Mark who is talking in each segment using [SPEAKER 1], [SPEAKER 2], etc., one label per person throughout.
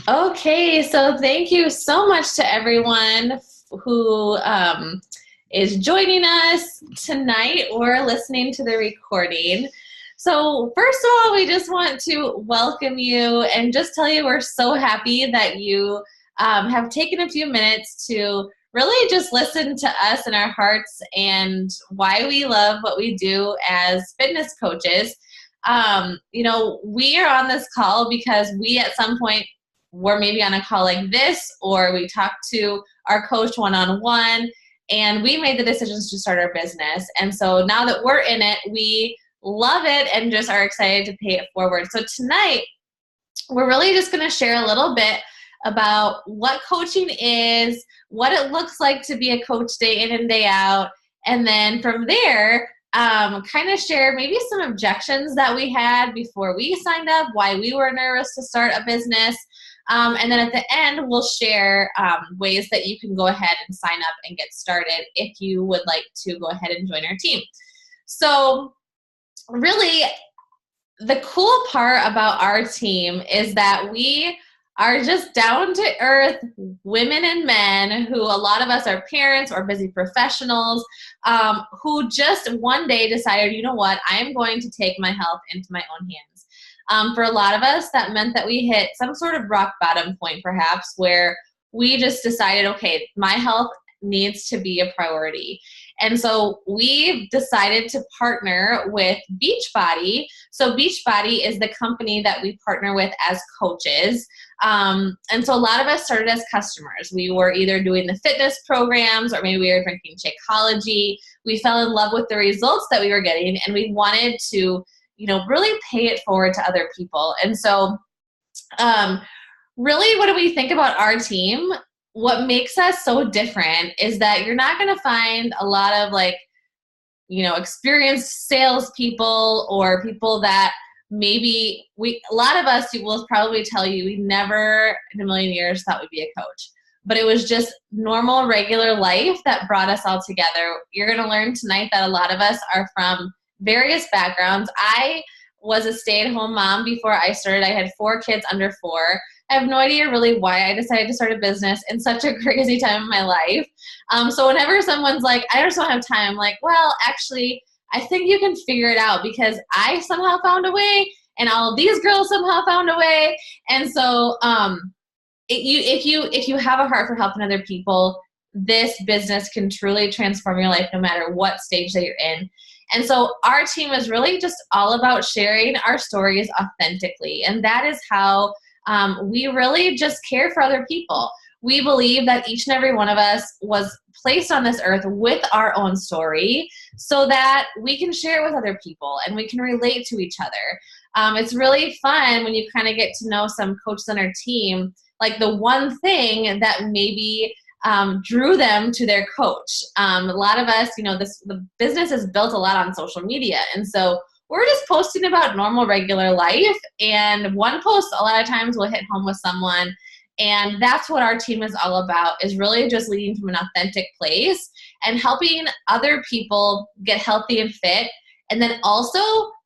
[SPEAKER 1] Okay, so thank you so much to everyone who is joining us tonight or listening to the recording. So, first of all, we just want to welcome you and just tell you we're so happy that you have taken a few minutes to really just listen to us and our hearts and why we love what we do as fitness coaches. We are on this call because we at some point we're maybe on a call like this, or we talked to our coach one-on-one, and we made the decisions to start our business. And so now that we're in it, we love it and just are excited to pay it forward. So tonight, we're really just going to share a little bit about what coaching is, what it looks like to be a coach day in and day out, and then from there, kind of share maybe some objections that we had before we signed up, why we were nervous to start a business. And then at the end, we'll share ways that you can go ahead and sign up and get started if you would like to go ahead and join our team. So really, the cool part about our team is that we are just down to earth women and men who, a lot of us are parents or busy professionals, who just one day decided, you know what, I am going to take my health into my own hands. For a lot of us, that meant that we hit some sort of rock bottom point, perhaps, where we just decided, okay, my health needs to be a priority. And so we've decided to partner with Beachbody. So Beachbody is the company that we partner with as coaches. And so a lot of us started as customers. We were either doing the fitness programs or maybe we were drinking Shakeology. We fell in love with the results that we were getting, and we wanted to really pay it forward to other people. And so really, what do we think about our team? What makes us so different is that you're not going to find a lot of experienced salespeople or people that maybe a lot of us will probably tell you we never in a million years thought we'd be a coach. But it was just normal, regular life that brought us all together. You're going to learn tonight that a lot of us are from various backgrounds. I was a stay-at-home mom before I started. I had 4 kids under 4. I have no idea really why I decided to start a business in such a crazy time in my life. So whenever someone's like, I just don't have time, I'm like, well, actually, I think you can figure it out because I somehow found a way and all of these girls somehow found a way. And so if you have a heart for helping other people, this business can truly transform your life no matter what stage that you're in. And so our team is really just all about sharing our stories authentically. And that is how we really just care for other people. We believe that each and every one of us was placed on this earth with our own story so that we can share it with other people and we can relate to each other. It's really fun when you kind of get to know some coaches on our team, like the one thing that maybe drew them to their coach. A lot of us, the business is built a lot on social media. And so we're just posting about normal, regular life. And one post a lot of times will hit home with someone. And that's what our team is all about, is really just leading from an authentic place and helping other people get healthy and fit. And then also,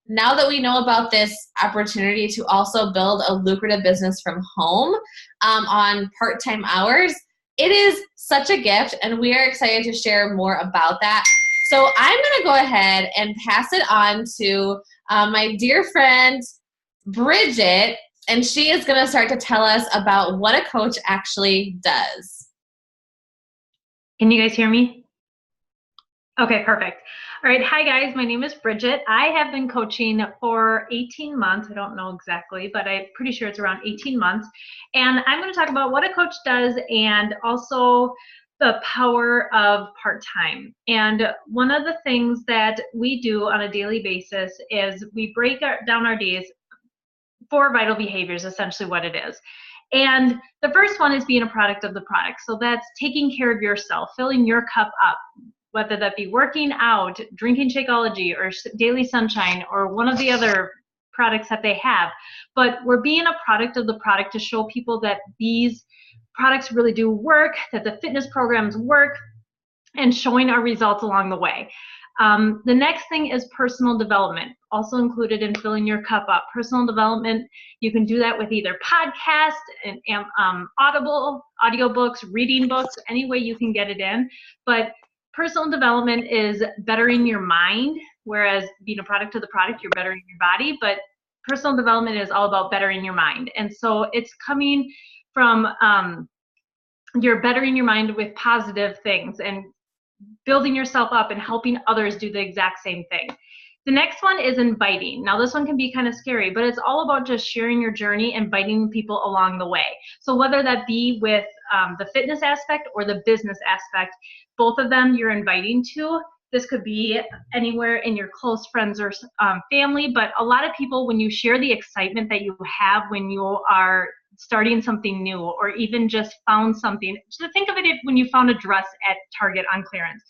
[SPEAKER 1] now that we know about this opportunity to also build a lucrative business from home on part-time hours, it is such a gift, and we are excited to share more about that. So I'm going to go ahead and pass it on to my dear friend, Bridget, and she is going to start to tell us about what a coach actually does.
[SPEAKER 2] Can you guys hear me? Okay, perfect. All right. Hi, guys. My name is Bridget. I have been coaching for 18 months. I don't know exactly, but I'm pretty sure it's around 18 months. And I'm going to talk about what a coach does and also the power of part-time. And one of the things that we do on a daily basis is we break down our days for vital behaviors, essentially what it is. And the first one is being a product of the product. So that's taking care of yourself, filling your cup up, whether that be working out, drinking Shakeology, or Daily Sunshine, or one of the other products that they have. But we're being a product of the product to show people that these products really do work, that the fitness programs work, and showing our results along the way. The next thing is personal development, also included in filling your cup up. Personal development, you can do that with either podcast and Audible, audiobooks, reading books, any way you can get it in. But personal development is bettering your mind, whereas being a product of the product, you're bettering your body. But personal development is all about bettering your mind. And so it's coming from you're bettering your mind with positive things and building yourself up and helping others do the exact same thing. The next one is inviting. Now this one can be kind of scary, but it's all about just sharing your journey and inviting people along the way. So whether that be with the fitness aspect or the business aspect, both of them you're inviting to. This could be anywhere in your close friends or family, but a lot of people, when you share the excitement that you have when you are starting something new, or even just found something. So think of it when you found a dress at Target on clearance.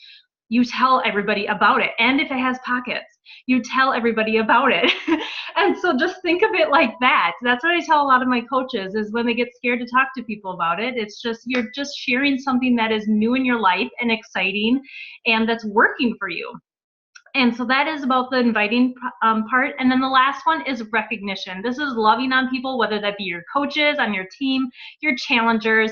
[SPEAKER 2] You tell everybody about it. And if it has pockets, you tell everybody about it. And so just think of it like that. That's what I tell a lot of my coaches is when they get scared to talk to people about it, it's just, you're just sharing something that is new in your life and exciting and that's working for you. And so that is about the inviting part. And then the last one is recognition. This is loving on people, whether that be your coaches on your team, your challengers,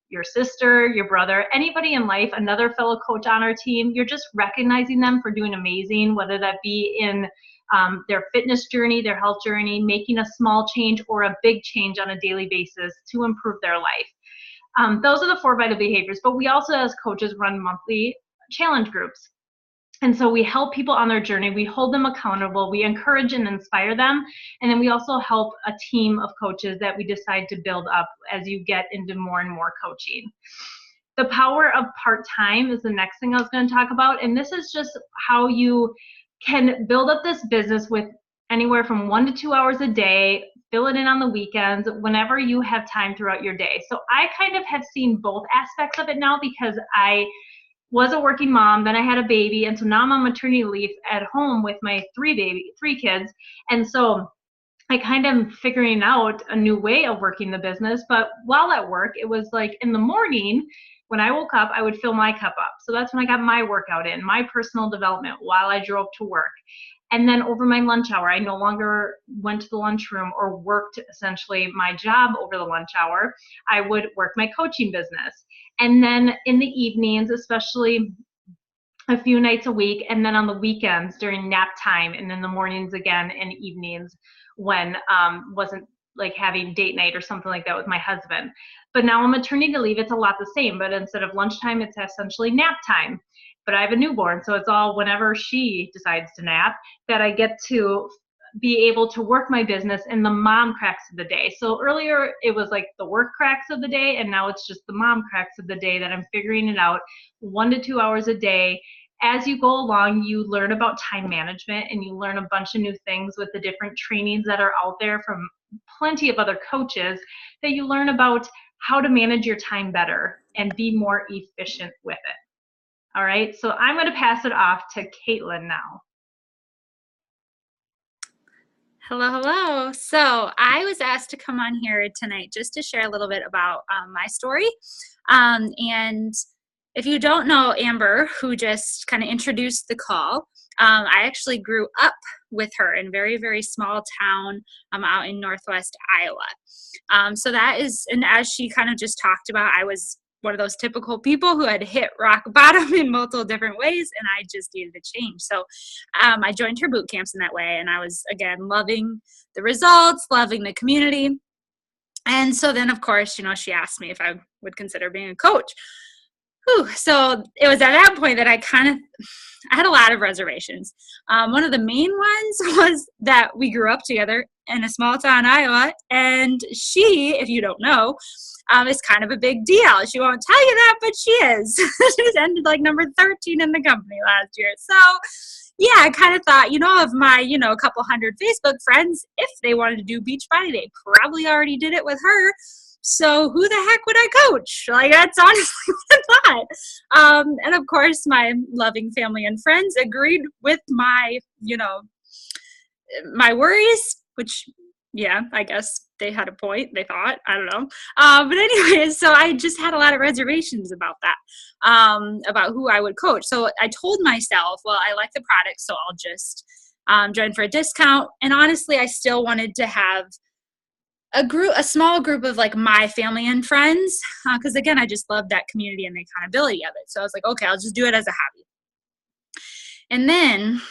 [SPEAKER 2] your sister, your brother, anybody in life, another fellow coach on our team. You're just recognizing them for doing amazing, whether that be in their fitness journey, their health journey, making a small change or a big change on a daily basis to improve their life. Those are the 4 vital behaviors. But we also, as coaches, run monthly challenge groups. And so we help people on their journey. We hold them accountable. We encourage and inspire them. And then we also help a team of coaches that we decide to build up as you get into more and more coaching. The power of part-time is the next thing I was going to talk about. And this is just how you can build up this business with anywhere from 1 to 2 hours a day, fill it in on the weekends, whenever you have time throughout your day. So I kind of have seen both aspects of it now because I was a working mom, then I had a baby, and so now I'm on maternity leave at home with my 3 kids. And so I kind of figuring out a new way of working the business. But while at work, it was like in the morning when I woke up, I would fill my cup up. So that's when I got my workout in, my personal development while I drove to work. And then over my lunch hour, I no longer went to the lunchroom or worked essentially my job over the lunch hour. I would work my coaching business. And then in the evenings, especially a few nights a week, and then on the weekends during nap time, and in the mornings again and evenings when wasn't like having date night or something like that with my husband. But now on maternity leave, it's a lot the same, but instead of lunchtime, it's essentially nap time. But I have a newborn, so it's all whenever she decides to nap that I get to be able to work my business in the mom cracks of the day. So earlier it was like the work cracks of the day, and now it's just the mom cracks of the day that I'm figuring it out 1 to 2 hours a day. As you go along, you learn about time management and you learn a bunch of new things with the different trainings that are out there from plenty of other coaches that you learn about how to manage your time better and be more efficient with it. All right, so I'm going to pass it off to Caitlin now.
[SPEAKER 3] Hello, hello. So I was asked to come on here tonight just to share a little bit about my story. And if you don't know Amber, who just kind of introduced the call, I actually grew up with her in a very, very small town out in Northwest Iowa. So that is, and as she kind of just talked about, I was one of those typical people who had hit rock bottom in multiple different ways, and I just needed a change. So I joined her boot camps in that way, and I was, again, loving the results, loving the community. And so then, of course, you know, she asked me if I would consider being a coach. So it was at that point that I had a lot of reservations. One of the main ones was that we grew up together in a small town, Iowa, and she, if you don't know, is kind of a big deal. She won't tell you that, but she is. She's ended like number 13 in the company last year. So yeah, I kind of thought, you know, of my, you know, a couple hundred Facebook friends, if they wanted to do Beachbody, they probably already did it with her. So who the heck would I coach? Like, that's honestly what I thought. And of course, my loving family and friends agreed with my, you know, my worries, which, yeah, I guess they had a point, they thought, I don't know. But anyways, so I just had a lot of reservations about that, about who I would coach. So I told myself, well, I like the product, so I'll just join for a discount. And honestly, I still wanted to have a small group of like my family and friends, because again, I just love that community and the accountability of it. So I was like, okay, I'll just do it as a hobby. And then,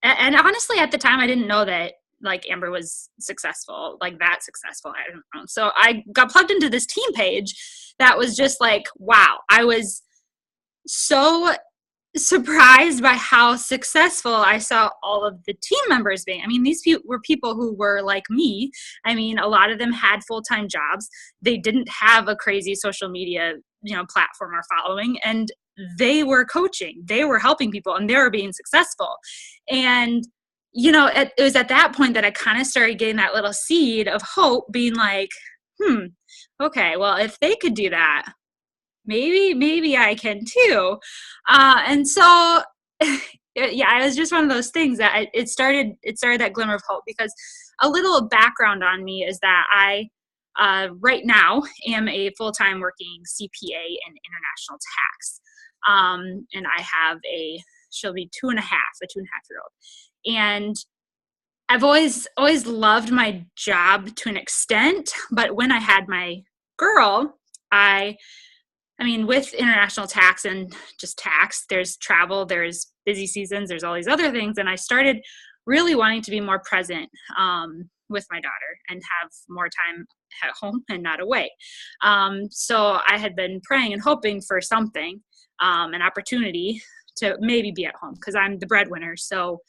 [SPEAKER 3] and honestly, at the time, I didn't know that like Amber was successful, like that successful. I don't know. So I got plugged into this team page that was just like, wow, I was so surprised by how successful I saw all of the team members being. I mean, these were people who were like me. I mean, a lot of them had full-time jobs. They didn't have a crazy social media, platform or following, and they were coaching, they were helping people, and they were being successful. And it was at that point that I kind of started getting that little seed of hope, being like, okay, well, if they could do that, maybe I can too. And so, it was just one of those things that it started that glimmer of hope, because a little background on me is that I, right now am a full-time working CPA in international tax. And I have she'll be 2.5, a 2.5-year-old. And I've always loved my job to an extent, but when I had my girl, I mean, with international tax and just tax, there's travel, there's busy seasons, there's all these other things. And I started really wanting to be more present with my daughter and have more time at home and not away. So I had been praying and hoping for something, an opportunity to maybe be at home, because I'm the breadwinner. So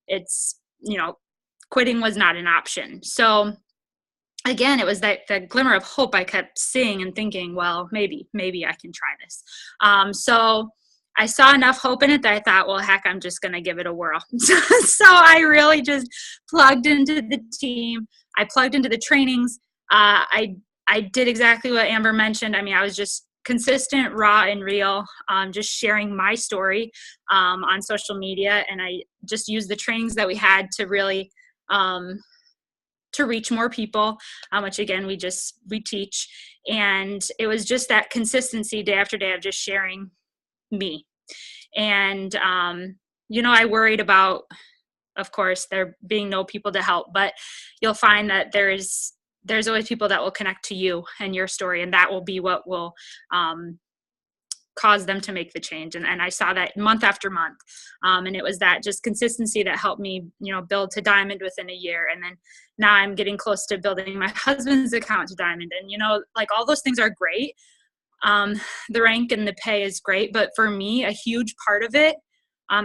[SPEAKER 3] it's, quitting was not an option. So again, it was that glimmer of hope I kept seeing and thinking, well, maybe I can try this. So I saw enough hope in it that I thought, well, heck, I'm just going to give it a whirl. So I really just plugged into the team. I plugged into the trainings. I did exactly what Amber mentioned. I mean, I was just consistent, raw, and real, just sharing my story on social media. And I just used the trainings that we had to really to reach more people, which again, we teach. And it was just that consistency day after day of just sharing me. And, I worried about, of course, there being no people to help, but you'll find that there's always people that will connect to you and your story, and that will be what will cause them to make the change. And I saw that month after month. And it was that just consistency that helped me, build to Diamond within a year. And then now I'm getting close to building my husband's account to Diamond. And, like all those things are great. The rank and the pay is great. But for me, a huge part of it,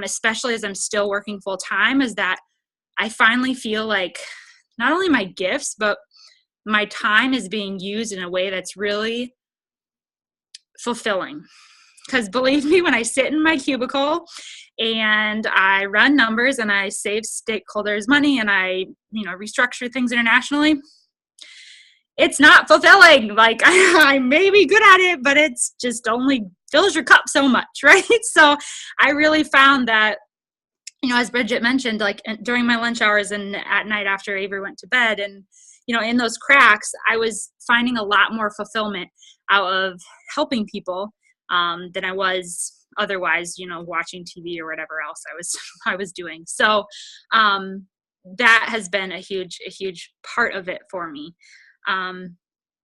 [SPEAKER 3] especially as I'm still working full time, is that I finally feel like not only my gifts, but my time is being used in a way that's really fulfilling. Because believe me, when I sit in my cubicle and I run numbers and I save stakeholders money and I, restructure things internationally, it's not fulfilling. Like I may be good at it, but it's just only fills your cup so much, right? So I really found that, as Bridget mentioned, like during my lunch hours and at night after Avery went to bed, and in those cracks, I was finding a lot more fulfillment out of helping people than I was otherwise, watching TV or whatever else I was doing. So that has been a huge part of it for me.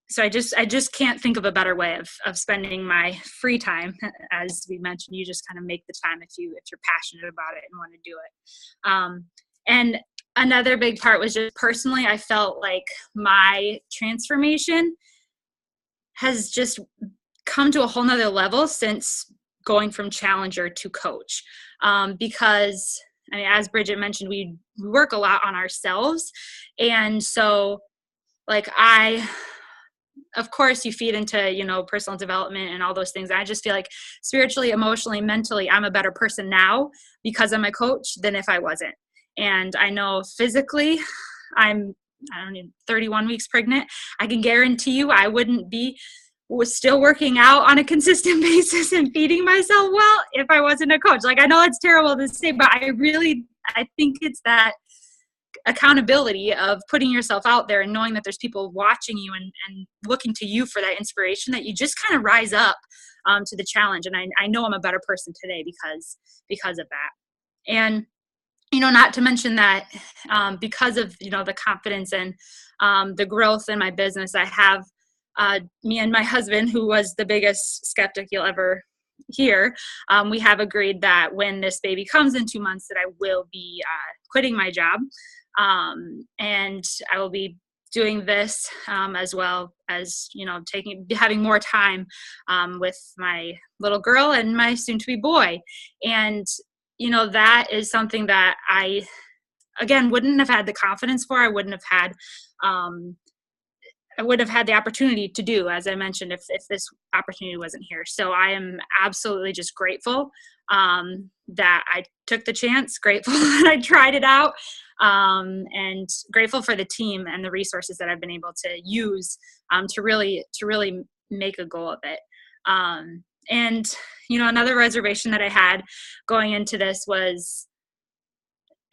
[SPEAKER 3] So I just can't think of a better way of spending my free time. As we mentioned, you just kind of make the time if you're passionate about it and want to do it. And another big part was just personally, I felt like my transformation has just come to a whole nother level since going from challenger to coach. Because as Bridget mentioned, we work a lot on ourselves. And so like of course you feed into, personal development and all those things. I just feel like spiritually, emotionally, mentally, I'm a better person now because I'm a coach than if I wasn't. And I know physically I'm 31 weeks pregnant. I can guarantee you I was still working out on a consistent basis and feeding myself well if I wasn't a coach. Like, I know it's terrible to say, but I think it's that accountability of putting yourself out there and knowing that there's people watching you and looking to you for that inspiration, that you just kind of rise up to the challenge. And I know I'm a better person today because of that. And, not to mention that because of, the confidence and the growth in my business, I have me and my husband, who was the biggest skeptic you'll ever hear, we have agreed that when this baby comes in 2 months, that I will be quitting my job. And I will be doing this as well as, having more time with my little girl and my soon-to-be boy. And, that is something that I, again, wouldn't have had the confidence for. I wouldn't have had the opportunity to do, as I mentioned, if this opportunity wasn't here. So I am absolutely just grateful that I took the chance, grateful that I tried it out, and grateful for the team and the resources that I've been able to use to really make a goal of it. And, another reservation that I had going into this was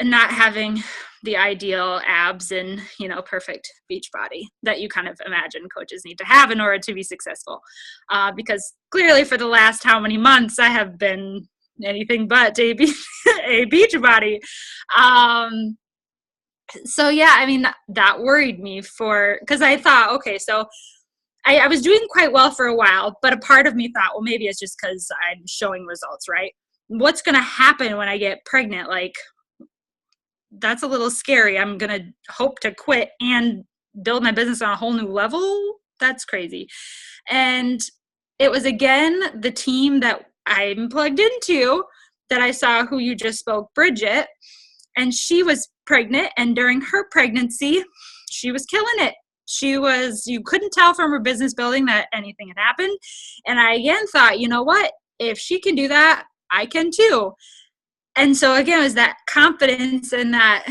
[SPEAKER 3] not having the ideal abs and, perfect beach body that you kind of imagine coaches need to have in order to be successful. Because clearly for the last how many months I have been anything but a beach body. So yeah, I mean, that worried me because I thought, okay, so I was doing quite well for a while, but a part of me thought, well, maybe it's just because I'm showing results, right? What's going to happen when I get pregnant? Like, that's a little scary. I'm going to hope to quit and build my business on a whole new level. That's crazy. And it was, again, the team that I'm plugged into that I saw, who you just spoke, Bridget, and she was pregnant. And during her pregnancy, she was killing it. You couldn't tell from her business building that anything had happened. And I again thought, you know what, if she can do that, I can too. And so again, it was that confidence and that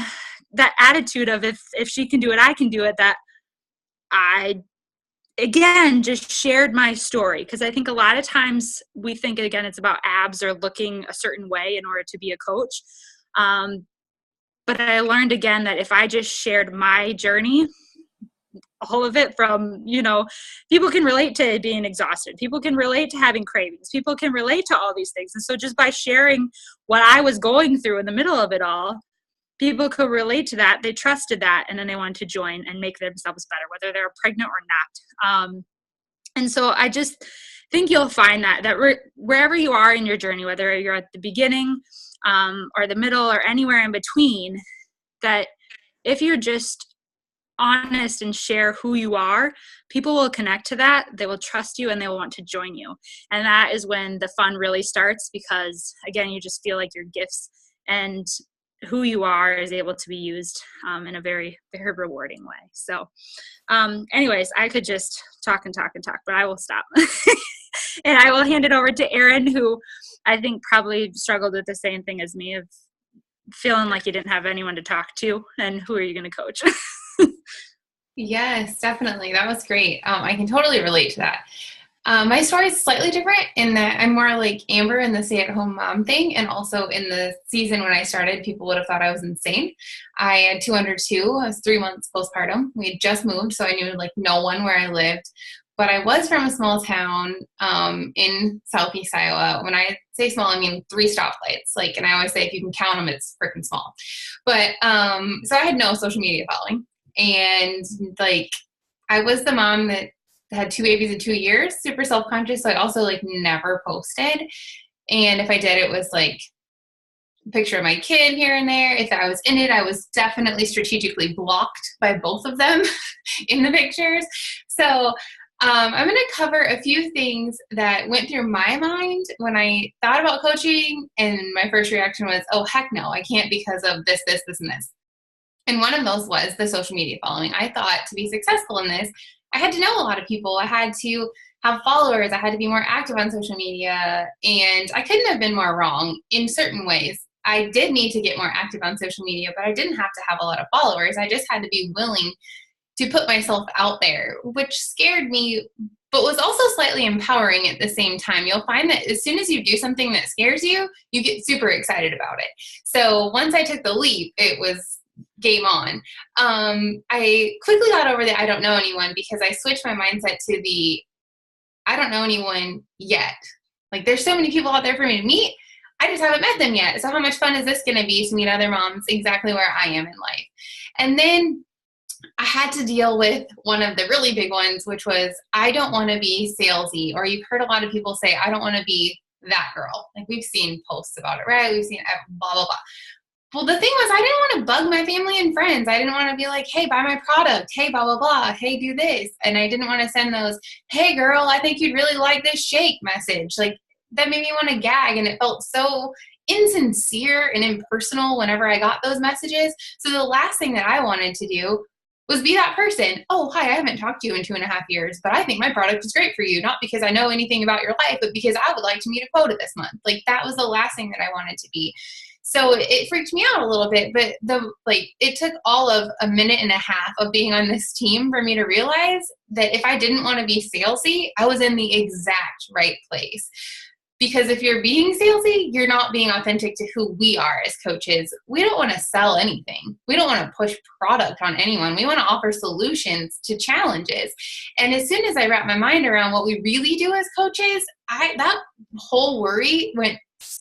[SPEAKER 3] attitude of if she can do it, I can do it, that I, again, just shared my story. Because I think a lot of times we think, again, it's about abs or looking a certain way in order to be a coach. But I learned again that if I just shared my journey, all of it from, people can relate to being exhausted. People can relate to having cravings. People can relate to all these things. And so just by sharing what I was going through in the middle of it all, people could relate to that. They trusted that. And then they wanted to join and make themselves better, whether they're pregnant or not. And so I just think you'll find that wherever you are in your journey, whether you're at the beginning or the middle or anywhere in between, that if you're just honest and share who you are, people will connect to that. They will trust you and they will want to join you. And that is when the fun really starts, because again, you just feel like your gifts and who you are is able to be used in a very, very rewarding way. So anyways, I could just talk and talk and talk, but I will stop. And I will hand it over to Erin, who I think probably struggled with the same thing as me, of feeling like you didn't have anyone to talk to, and who are you going to coach?
[SPEAKER 4] Yes, definitely. That was great. I can totally relate to that. My story is slightly different in that I'm more like Amber in the stay-at-home mom thing, and also in the season when I started, people would have thought I was insane. I had 2 under 2. I was 3 months postpartum. We had just moved, so I knew like no one where I lived. But I was from a small town in Southeast Iowa. When I say small, I mean 3 stoplights. Like, and I always say if you can count them, it's freaking small. But so I had no social media following. And like, I was the mom that had 2 babies in 2 years, super self-conscious. So I also like never posted. And if I did, it was like a picture of my kid here and there. If I was in it, I was definitely strategically blocked by both of them in the pictures. So I'm going to cover a few things that went through my mind when I thought about coaching. And my first reaction was, oh, heck no, I can't, because of this, this, this, and this. And one of those was the social media following. I thought to be successful in this, I had to know a lot of people. I had to have followers. I had to be more active on social media. And I couldn't have been more wrong in certain ways. I did need to get more active on social media, but I didn't have to have a lot of followers. I just had to be willing to put myself out there, which scared me, but was also slightly empowering at the same time. You'll find that as soon as you do something that scares you, you get super excited about it. So once I took the leap, it was game on. I quickly got over the I don't know anyone because I switched my mindset to the I don't know anyone yet. Like there's so many people out there for me to meet. I just haven't met them yet. So how much fun is this going to be to meet other moms exactly where I am in life? And then I had to deal with one of the really big ones, which was I don't want to be salesy, or you've heard a lot of people say, I don't want to be that girl. Like we've seen posts about it, right? We've seen blah, blah, blah. Well, the thing was, I didn't want to bug my family and friends. I didn't want to be like, hey, buy my product. Hey, blah, blah, blah. Hey, do this. And I didn't want to send those, hey, girl, I think you'd really like this shake message. Like that made me want to gag. And it felt so insincere and impersonal whenever I got those messages. So the last thing that I wanted to do was be that person. Oh, hi, I haven't talked to you in 2.5 years, but I think my product is great for you. Not because I know anything about your life, but because I would like to meet a quota this month. Like that was the last thing that I wanted to be. So it freaked me out a little bit, but it took all of 1.5 minutes of being on this team for me to realize that if I didn't want to be salesy, I was in the exact right place. Because if you're being salesy, you're not being authentic to who we are as coaches. We don't want to sell anything. We don't want to push product on anyone. We want to offer solutions to challenges. And as soon as I wrap my mind around what we really do as coaches, that whole worry went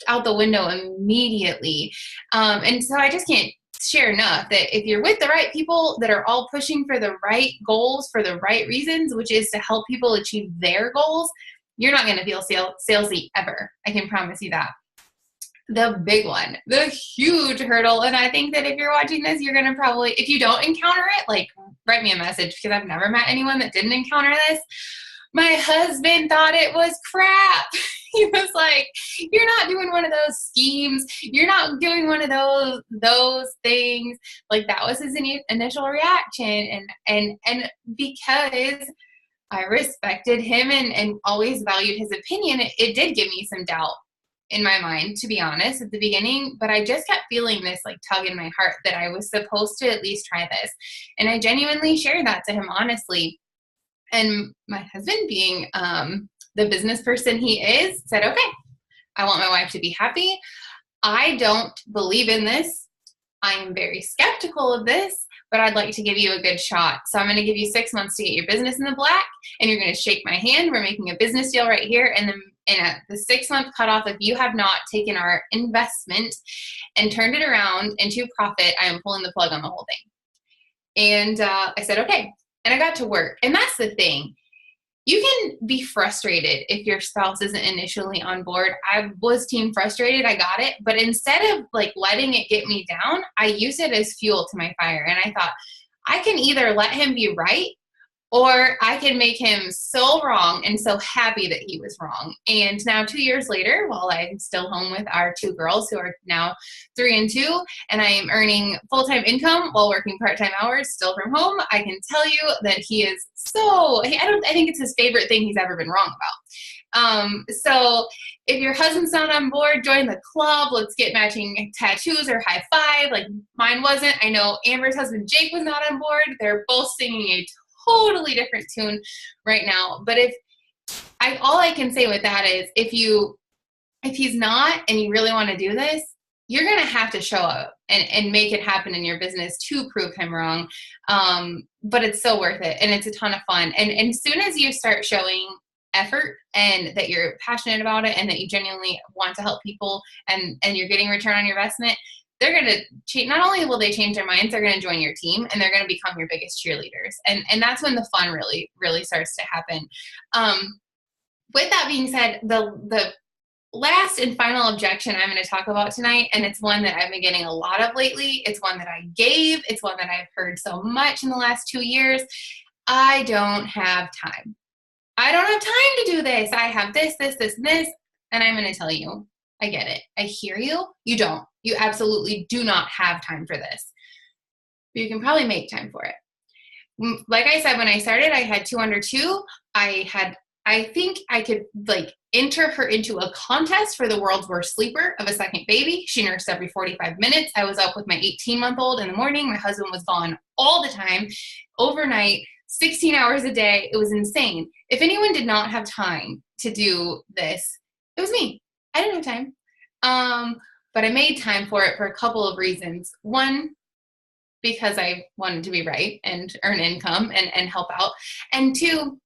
[SPEAKER 4] out the window immediately. And so I just can't share enough that if you're with the right people that are all pushing for the right goals for the right reasons, which is to help people achieve their goals, you're not going to feel salesy ever. I can promise you that. The big one, the huge hurdle, and I think that if you're watching this, you're going to probably, if you don't encounter it, like write me a message because I've never met anyone that didn't encounter this. My husband thought it was crap. He was like, you're not doing one of those schemes. You're not doing one of those things. Like that was his initial reaction. And because I respected him and always valued his opinion, it did give me some doubt in my mind, to be honest, at the beginning. But I just kept feeling this like tug in my heart that I was supposed to at least try this. And I genuinely shared that to him honestly. And my husband, being the business person he is, said, okay, I want my wife to be happy. I don't believe in this. I'm very skeptical of this, but I'd like to give you a good shot. So I'm going to give you 6 months to get your business in the black, and you're going to shake my hand. We're making a business deal right here. And then at the 6-month cutoff, if you have not taken our investment and turned it around into profit, I am pulling the plug on the whole thing. And I said, okay. And I got to work. And that's the thing. You can be frustrated if your spouse isn't initially on board. I was team frustrated. I got it. But instead of like letting it get me down, I use it as fuel to my fire. And I thought, I can either let him be right, or I can make him so wrong and so happy that he was wrong. And now 2 years later, while I'm still home with our 2 girls who are now 3 and 2, and I am earning full-time income while working part-time hours still from home, I can tell you that he is I think it's his favorite thing he's ever been wrong about. So if your husband's not on board, join the club. Let's get matching tattoos or high five. Like mine wasn't. I know Amber's husband, Jake, was not on board. They're both singing a totally different tune right now. But all I can say with that is if he's not and you really want to do this, you're going to have to show up and make it happen in your business to prove him wrong. But it's so worth it. And it's a ton of fun. And as soon as you start showing effort and that you're passionate about it and that you genuinely want to help people and you're getting return on your investment, they're going to change. Not only will they change their minds, they're going to join your team and they're going to become your biggest cheerleaders. And that's when the fun really, really starts to happen. With that being said, the last and final objection I'm going to talk about tonight, and it's one that I've been getting a lot of lately. It's one that I gave. It's one that I've heard so much in the last 2 years. I don't have time. I don't have time to do this. I have this, and this. And I'm going to tell you, I get it. I hear you. You don't. You absolutely do not have time for this. But you can probably make time for it. Like I said, when I started, I had 2 under 2. I think I could enter her into a contest for the world's worst sleeper of a second baby. She nursed every 45 minutes. I was up with my 18-month-old in the morning. My husband was gone all the time, overnight, 16 hours a day. It was insane. If anyone did not have time to do this, it was me. I didn't have time. But I made time for it for a couple of reasons. One, because I wanted to be right and earn income and help out. And 2,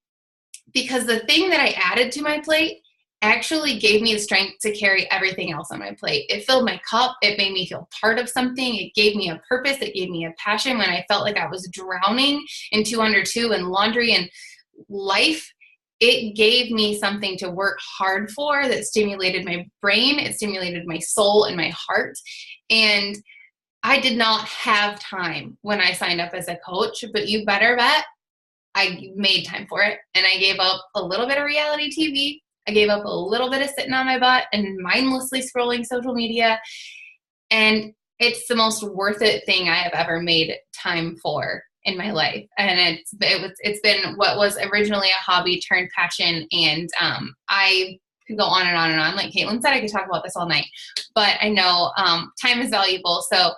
[SPEAKER 4] because the thing that I added to my plate actually gave me the strength to carry everything else on my plate. It filled my cup. It made me feel part of something. It gave me a purpose. It gave me a passion when I felt like I was drowning in 2 under 2 and laundry and life. It gave me something to work hard for that stimulated my brain. It stimulated my soul and my heart. And I did not have time when I signed up as a coach, but you better bet I made time for it. And I gave up a little bit of reality TV. I gave up a little bit of sitting on my butt and mindlessly scrolling social media. And it's the most worth it thing I have ever made time for in my life. And it's been what was originally a hobby turned passion. And I could go on and on and on. Like Caitlin said, I could talk about this all night, but I know time is valuable. So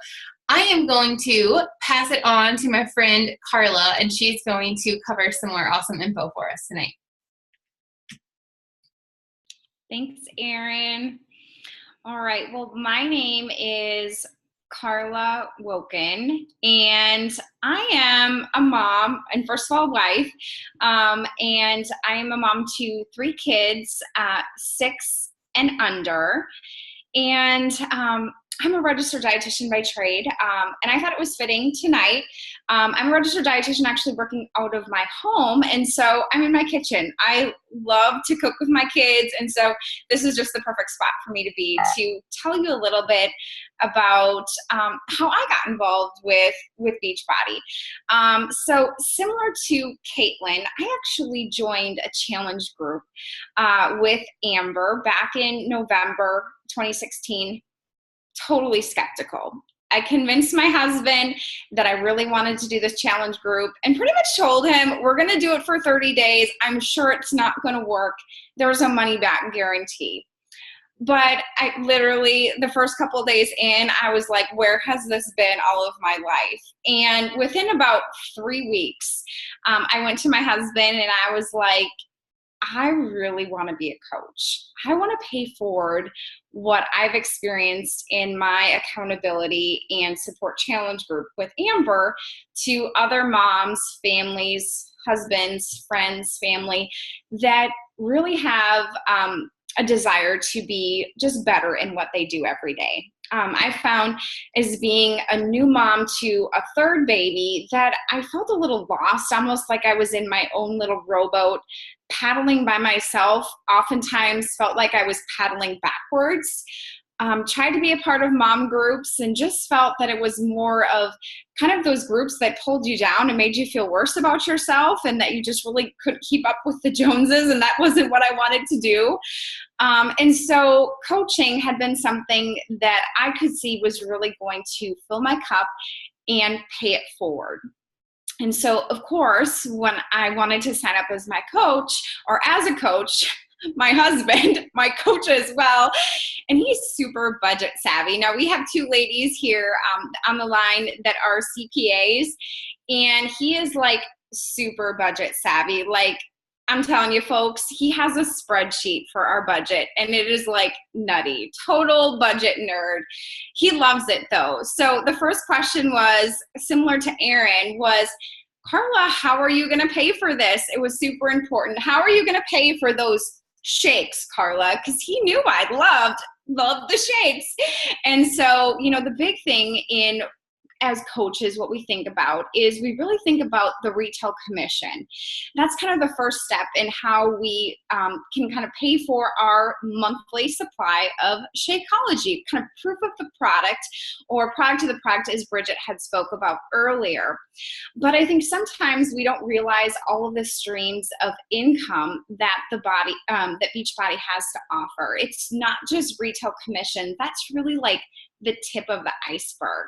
[SPEAKER 4] I am going to pass it on to my friend Carla, and she's going to cover some more awesome info for us tonight.
[SPEAKER 5] Thanks, Erin. All right. Well, my name is Carla Woken, and I am a mom, and first of all, wife, and I am a mom to 3 kids, 6 and under, and I'm a registered dietitian by trade, and I thought it was fitting tonight. I'm a registered dietitian actually working out of my home, and so I'm in my kitchen. I love to cook with my kids, and so this is just the perfect spot for me to be to tell you a little bit about how I got involved with Beachbody. So similar to Caitlin, I actually joined a challenge group with Amber back in November 2016. Totally skeptical. I convinced my husband that I really wanted to do this challenge group and pretty much told him, we're going to do it for 30 days. I'm sure it's not going to work. There's a money back guarantee. But I literally, the first couple of days in, I was like, where has this been all of my life? And within about 3 weeks, I went to my husband and I was like, I really want to be a coach. I want to pay forward what I've experienced in my accountability and support challenge group with Amber to other moms, families, husbands, friends, family that really have a desire to be just better in what they do every day. I found as being a new mom to a 3rd baby that I felt a little lost, almost like I was in my own little rowboat paddling by myself. Oftentimes felt like I was paddling backwards. Tried to be a part of mom groups and just felt that it was more of kind of those groups that pulled you down and made you feel worse about yourself and that you just really couldn't keep up with the Joneses, and that wasn't what I wanted to do. And so coaching had been something that I could see was really going to fill my cup and pay it forward. And so, of course, when I wanted to sign up as my coach or as a coach, my husband, my coach as well, and he's super budget savvy. Now, we have 2 ladies here on the line that are CPAs, and he is like super budget savvy. Like, I'm telling you, folks, he has a spreadsheet for our budget, and it is like nutty. Total budget nerd. He loves it, though. So the first question was, similar to Erin, was, Carla, how are you going to pay for this? It was super important. How are you going to pay for those shakes, Carla? Because he knew I loved the shakes. And so, you know, the big thing as coaches, what we think about is we really think about the retail commission. That's kind of the first step in how we can kind of pay for our monthly supply of Shakeology, kind of proof of the product or product of the product, as Bridget had spoke about earlier. But I think sometimes we don't realize all of the streams of income that that Beachbody has to offer. It's not just retail commission. That's really like the tip of the iceberg.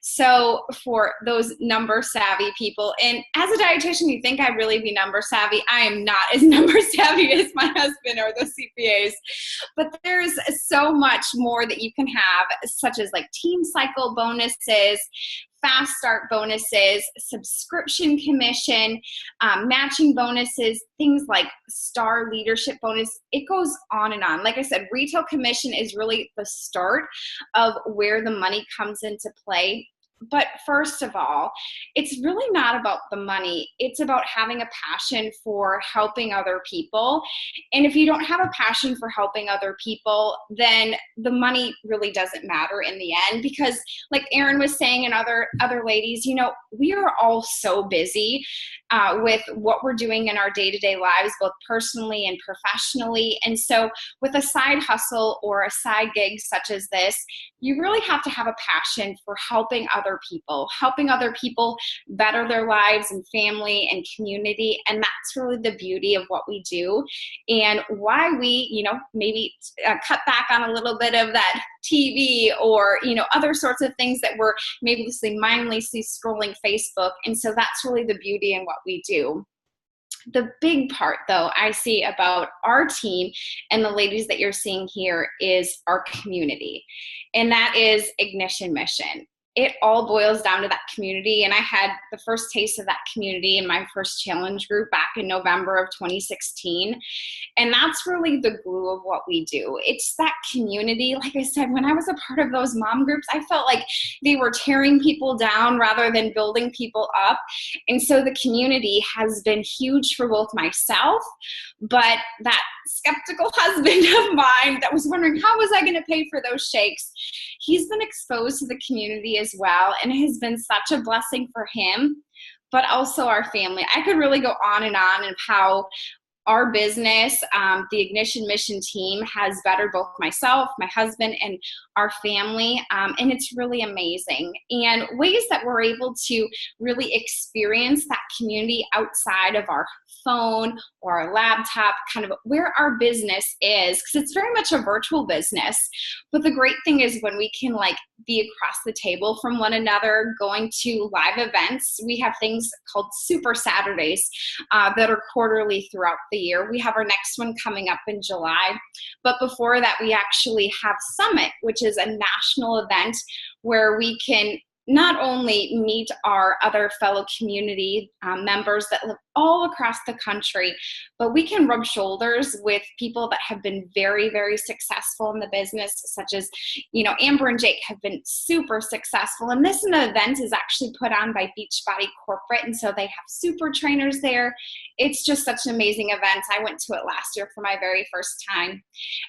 [SPEAKER 5] So for those number savvy people, and as a dietitian, you think I'd really be number savvy. I am not as number savvy as my husband or the CPAs, but there's so much more that you can have, such as like team cycle bonuses, fast start bonuses, subscription commission, matching bonuses, things like star leadership bonus. It goes on and on. Like I said, retail commission is really the start of where the money comes into play. But first of all, it's really not about the money. It's about having a passion for helping other people. And if you don't have a passion for helping other people, then the money really doesn't matter in the end, because like Erin was saying and other ladies, you know, we are all so busy with what we're doing in our day-to-day lives, both personally and professionally. And so with a side hustle or a side gig such as this, you really have to have a passion for helping other people better their lives and family and community. And that's really the beauty of what we do, and why we, you know, maybe cut back on a little bit of that TV or, you know, other sorts of things that we're maybe mindlessly scrolling Facebook. And so that's really the beauty in what we do. The big part, though, I see about our team and the ladies that you're seeing here is our community. And that is Ignition Mission. It all boils down to that community. And I had the first taste of that community in my first challenge group back in November of 2016. And that's really the glue of what we do. It's that community. Like I said, when I was a part of those mom groups, I felt like they were tearing people down rather than building people up. And so the community has been huge for both myself, but that skeptical husband of mine that was wondering, how was I going to pay for those shakes? He's been exposed to the community as well, and it has been such a blessing for him, but also our family. I could really go on and on of how our business, the Ignition Mission team, has bettered both myself, my husband, and our family, and it's really amazing. And ways that we're able to really experience that community outside of our phone or our laptop, kind of where our business is, because it's very much a virtual business. But the great thing is when we can like be across the table from one another, going to live events. We have things called Super Saturdays that are quarterly throughout the year. We have our next one coming up in July. But before that, we actually have Summit, which is a national event where we can not only meet our other fellow community members that live all across the country, but we can rub shoulders with people that have been very, very successful in the business, such as, you know, Amber and Jake have been super successful. And this event is actually put on by Beachbody Corporate, and so they have super trainers there. It's just such an amazing event. I went to it last year for my very first time.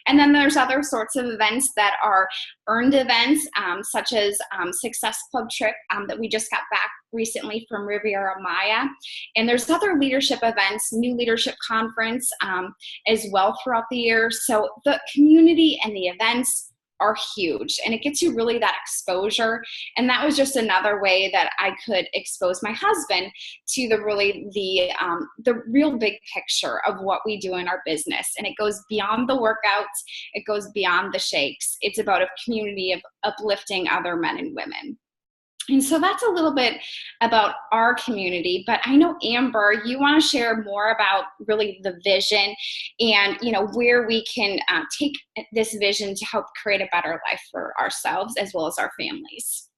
[SPEAKER 5] And then there's other sorts of events that are earned events, such as Success Club trip that we just got back recently from Riviera Maya. And there's other leadership events, New Leadership Conference as well throughout the year. So the community and the events are huge, and it gets you really that exposure. And that was just another way that I could expose my husband to the real big picture of what we do in our business. And it goes beyond the workouts, it goes beyond the shakes. It's about a community of uplifting other men and women. And so that's a little bit about our community, but I know, Amber, you want to share more about really the vision and, you know, where we can take this vision to help create a better life for ourselves as well as our families.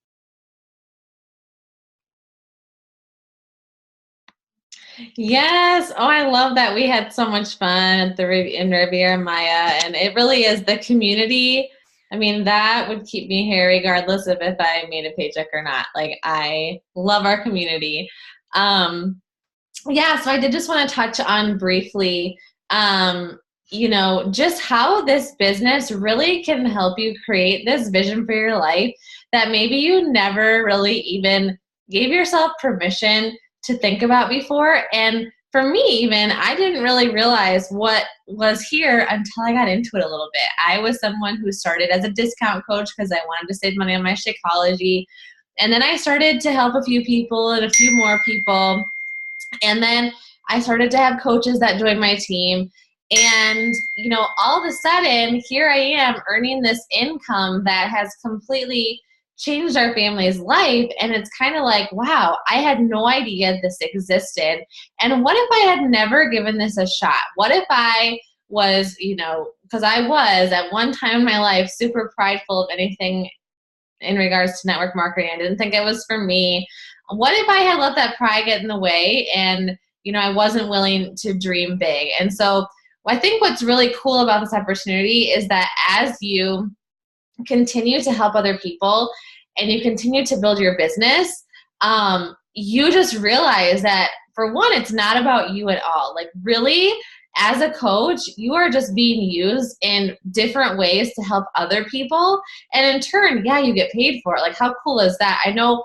[SPEAKER 1] Yes. Oh, I love that. We had so much fun at in Riviera Maya, and it really is the community. I mean, that would keep me here regardless of if I made a paycheck or not. Like, I love our community. Yeah, so I did just want to touch on briefly, you know, just how this business really can help you create this vision for your life that maybe you never really even gave yourself permission to think about before. And for me, even, I didn't really realize what was here until I got into it a little bit. I was someone who started as a discount coach because I wanted to save money on my Shakeology. And then I started to help a few people and a few more people. And then I started to have coaches that joined my team. And, you know, all of a sudden, here I am earning this income that has completely changed our family's life. And it's kind of like, wow, I had no idea this existed. And what if I had never given this a shot? What if I was, you know, because I was at one time in my life super prideful of anything in regards to network marketing. I didn't think it was for me. What if I had let that pride get in the way and, you know, I wasn't willing to dream big? And so I think what's really cool about this opportunity is that as you continue to help other people and you continue to build your business, you just realize that, for one, it's not about you at all. Like, really, as a coach, you are just being used in different ways to help other people. And in turn, yeah, you get paid for it. Like, how cool is that? I know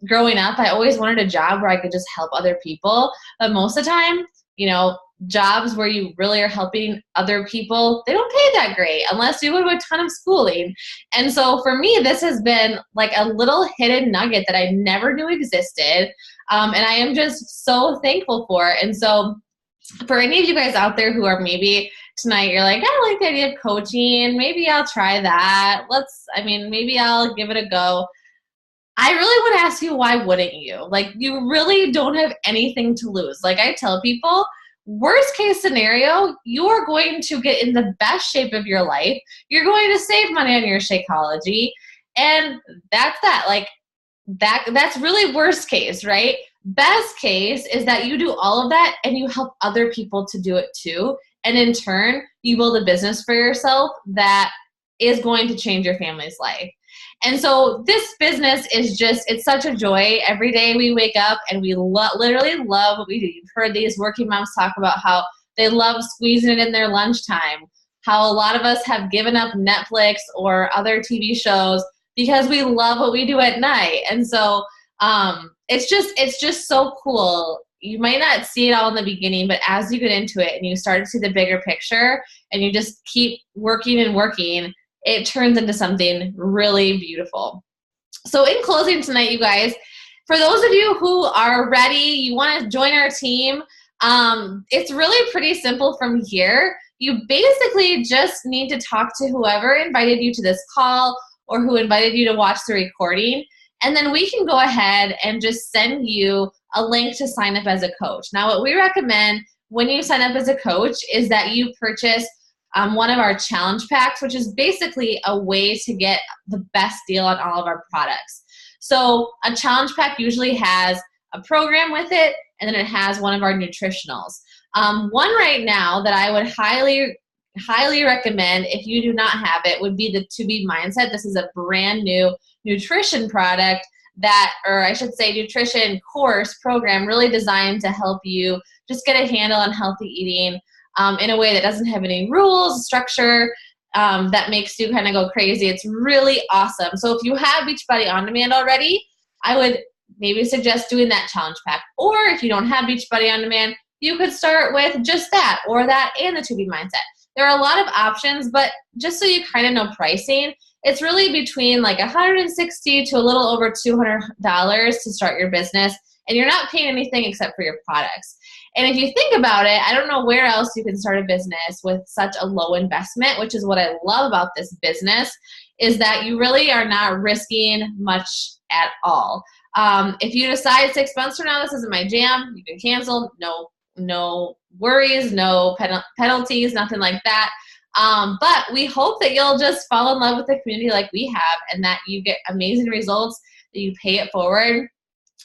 [SPEAKER 1] growing up, I always wanted a job where I could just help other people. But most of the time, you know, jobs where you really are helping other people, they don't pay that great unless you go to a ton of schooling. And so for me, this has been like a little hidden nugget that I never knew existed. And I am just so thankful for it. And so for any of you guys out there who are maybe tonight, you're like, I like the idea of coaching. Maybe I'll try that. Maybe I'll give it a go. I really would ask you, why wouldn't you? Like, you really don't have anything to lose. Like I tell people, worst case scenario, you are going to get in the best shape of your life. You're going to save money on your Shakeology. And that's that. Like, that's really worst case, right? Best case is that you do all of that and you help other people to do it too. And in turn, you build a business for yourself that is going to change your family's life. And so this business is it's such a joy. Every day we wake up and we literally love what we do. You've heard these working moms talk about how they love squeezing it in their lunchtime, how a lot of us have given up Netflix or other TV shows because we love what we do at night. And so it's just so cool. You might not see it all in the beginning, but as you get into it and you start to see the bigger picture and you just keep working and working, it turns into something really beautiful. So in closing tonight, you guys, for those of you who are ready, you want to join our team, it's really pretty simple from here. You basically just need to talk to whoever invited you to this call or who invited you to watch the recording. And then we can go ahead and just send you a link to sign up as a coach. Now, what we recommend when you sign up as a coach is that you purchase one of our challenge packs, which is basically a way to get the best deal on all of our products. So a challenge pack usually has a program with it, and then it has one of our nutritionals. One right now that I would highly recommend if you do not have it would be the To Be Mindset. This is a brand new nutrition product nutrition course program really designed to help you just get a handle on healthy eating in a way that doesn't have any rules, structure, that makes you kind of go crazy. It's really awesome. So if you have Beachbody On Demand already, I would maybe suggest doing that challenge pack. Or if you don't have Beachbody On Demand, you could start with just that or that and the To Be Mindset. There are a lot of options, but just so you kind of know pricing, it's really between like $160 to a little over $200 to start your business, and you're not paying anything except for your products. And if you think about it, I don't know where else you can start a business with such a low investment, which is what I love about this business, is that you really are not risking much at all. If you decide 6 months from now, this isn't my jam, you can cancel, no worries, no penalties, nothing like that. But we hope that you'll just fall in love with the community like we have, and that you get amazing results, that you pay it forward.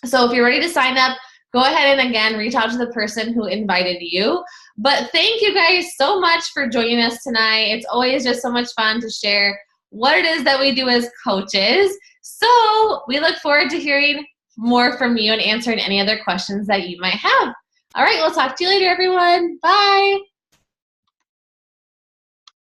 [SPEAKER 1] So if you're ready to sign up, go ahead and again, reach out to the person who invited you. But thank you guys so much for joining us tonight. It's always just so much fun to share what it is that we do as coaches. So we look forward to hearing more from you and answering any other questions that you might have. All right, we'll talk to you later, everyone. Bye.